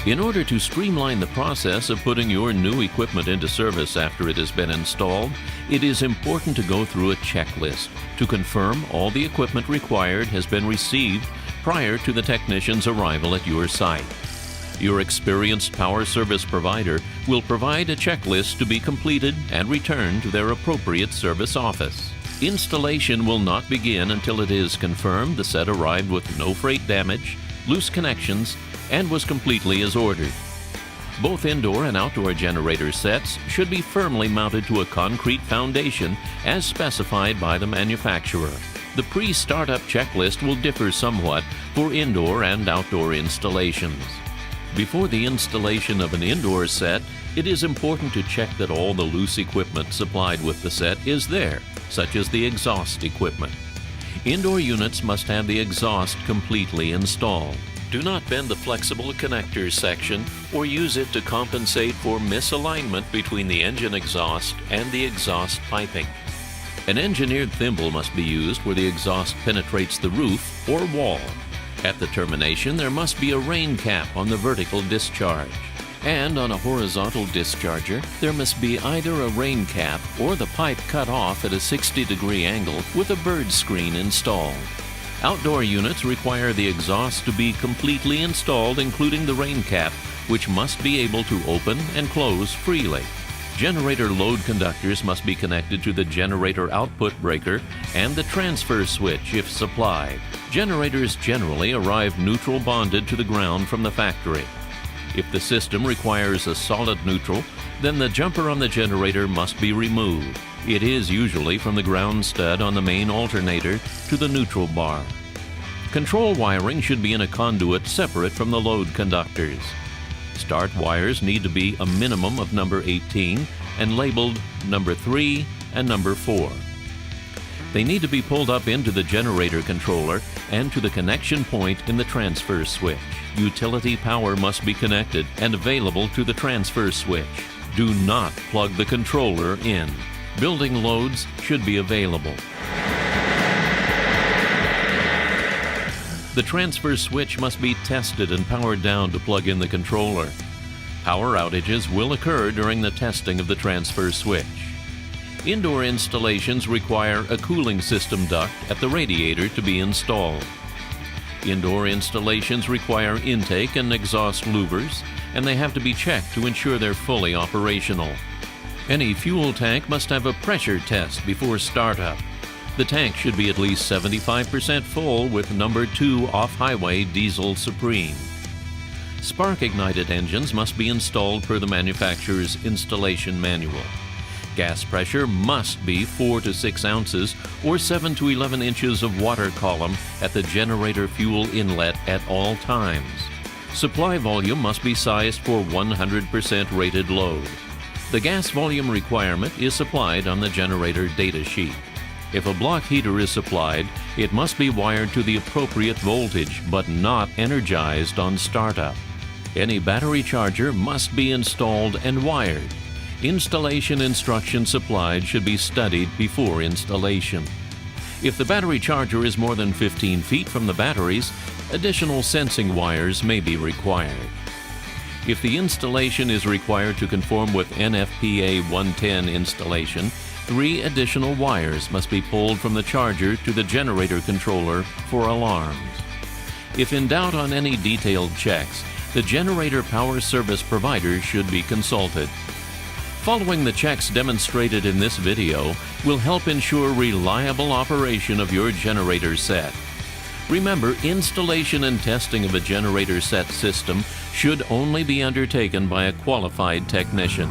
In order to streamline the process of putting your new equipment into service after it has been installed, it is important to go through a checklist to confirm all the equipment required has been received prior to the technician's arrival at your site. Your experienced power service provider will provide a checklist to be completed and returned to their appropriate service office. Installation will not begin until it is confirmed the set arrived with no freight damage, loose connections, and was completely as ordered. Both indoor and outdoor generator sets should be firmly mounted to a concrete foundation as specified by the manufacturer. The pre-startup checklist will differ somewhat for indoor and outdoor installations. Before the installation of an indoor set, it is important to check that all the loose equipment supplied with the set is there, such as the exhaust equipment. Indoor units must have the exhaust completely installed. Do not bend the flexible connector section or use it to compensate for misalignment between the engine exhaust and the exhaust piping. An engineered thimble must be used where the exhaust penetrates the roof or wall. At the termination, there must be a rain cap on the vertical discharge. And on a horizontal discharger, there must be either a rain cap or the pipe cut off at a 60-degree angle with a bird screen installed. Outdoor units require the exhaust to be completely installed, including the rain cap, which must be able to open and close freely. Generator load conductors must be connected to the generator output breaker and the transfer switch if supplied. Generators generally arrive neutral bonded to the ground from the factory. If the system requires a solid neutral, then the jumper on the generator must be removed. It is usually from the ground stud on the main alternator to the neutral bar. Control wiring should be in a conduit separate from the load conductors. Start wires need to be a minimum of number 18 and labeled number 3 and number 4. They need to be pulled up into the generator controller and to the connection point in the transfer switch. Utility power must be connected and available to the transfer switch. Do not plug the controller in. Building loads should be available. The transfer switch must be tested and powered down to plug in the controller. Power outages will occur during the testing of the transfer switch. Indoor installations require a cooling system duct at the radiator to be installed. Indoor installations require intake and exhaust louvers, and they have to be checked to ensure they're fully operational. Any fuel tank must have a pressure test before startup. The tank should be at least 75% full with number 2 off-highway diesel Supreme. Spark-ignited engines must be installed per the manufacturer's installation manual. Gas pressure must be 4 to 6 ounces or 7 to 11 inches of water column at the generator fuel inlet at all times. Supply volume must be sized for 100% rated load. The gas volume requirement is supplied on the generator data sheet. If a block heater is supplied, it must be wired to the appropriate voltage but not energized on startup. Any battery charger must be installed and wired. Installation instructions supplied should be studied before installation. If the battery charger is more than 15 feet from the batteries, additional sensing wires may be required. If the installation is required to conform with NFPA 110 installation, 3 additional wires must be pulled from the charger to the generator controller for alarms. If in doubt on any detailed checks, the generator power service provider should be consulted. Following the checks demonstrated in this video will help ensure reliable operation of your generator set. Remember, installation and testing of a generator set system should only be undertaken by a qualified technician.